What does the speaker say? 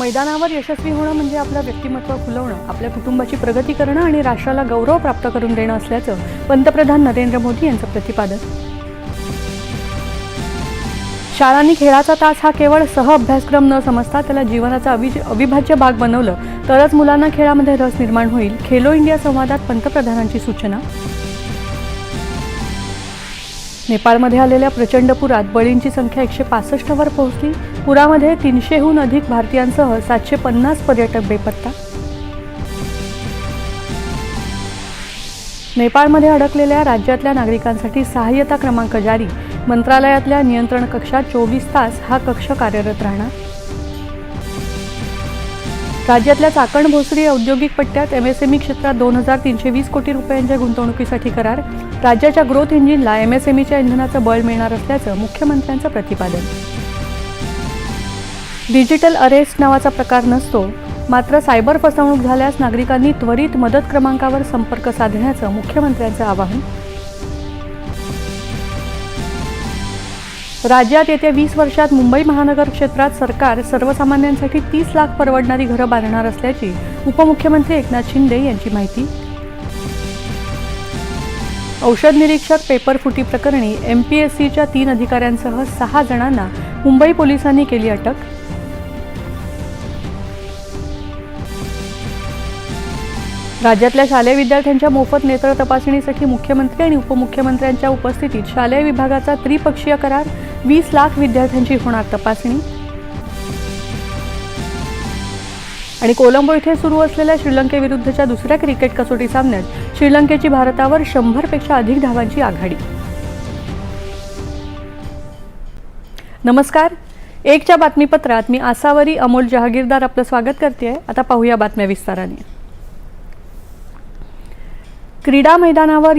मैदानावर यशस्वी होणं म्हणजे आपलं व्यक्तिमत्व फुलवणं, आपल्या कुटुंबाची प्रगती करणं आणि राष्ट्राला गौरव प्राप्त करून देणं असल्याचं पंतप्रधान नरेंद्र मोदी यांचं प्रतिपादन. शाळांनी खेळाचा तास हा केवळ सहअभ्यासक्रम न समजता त्याला जीवनाचा अविभाज्य भाग बनवलं तरच मुलांना खेळामध्ये रस निर्माण होईल. खेलो इंडिया संवादात पंतप्रधानांची सूचना. नेपाळमध्ये आलेल्या प्रचंड पुरात बळींची संख्या 165 वर पोहोचली. पुरामध्ये 300हून अधिक भारतीयांसह 750 पर्यटक बेपत्ता. नेपाळमध्ये अडकलेल्या राज्यातल्या नागरिकांसाठी सहाय्यता क्रमांक जारी. मंत्रालयातल्या नियंत्रण कक्षात 24 तास हा कक्ष कार्यरत राहणार. राज्यातल्या चाकण भोसरी औद्योगिक पट्ट्यात एमएसएमई क्षेत्रात 2320 कोटी रुपयांच्या गुंतवणुकीसाठी करार. राज्याच्या ग्रोथ इंजिनला एमएसएमईच्या इंधनाचं बळ मिळणार असल्याचं मुख्यमंत्र्यांचं प्रतिपादन. डिजिटल अरेस्ट नावाचा प्रकार नसतो, मात्र सायबर फसवणूक झाल्यास नागरिकांनी त्वरित मदत क्रमांकावर संपर्क साधण्याचं मुख्यमंत्र्यांचं आवाहन. राज्यात येत्या 20 वर्षात मुंबई महानगर क्षेत्रात सरकार सर्वसामान्यांसाठी 30 लाख परवडणारी घरं बांधणार असल्याची उपमुख्यमंत्री एकनाथ शिंदे यांची माहिती. औषध निरीक्षक पेपरफुटी प्रकरणी एमपीएससीच्या 3 अधिकाऱ्यांसह 6 जणांना मुंबई पोलिसांनी केली अटक. राज्यातल्या शालेय विद्यार्थ्यांच्या मोफत नेत्र तपासणीसाठी मुख्यमंत्री आणि उपमुख्यमंत्र्यांच्या उपस्थितीत शालेय विभागाचा त्रिपक्षीय करार. 20 लाख विद्यार्थ्यांची होणार तपासणी. आणि कोलंबो इथे सुरू असलेल्या श्रीलंकेविरुद्धच्या दुसऱ्या क्रिकेट कसोटी सामन्यात श्रीलंकेची भारतावर 100 पेक्षा अधिक धावांची आघाडी. नमस्कार, एकच्या बातमीपत्रात मी आसावरी अमोल जहागीरदार आपलं स्वागत करते. आता पाहूया बातम्या विस्ताराने. क्रीडा मैदानावर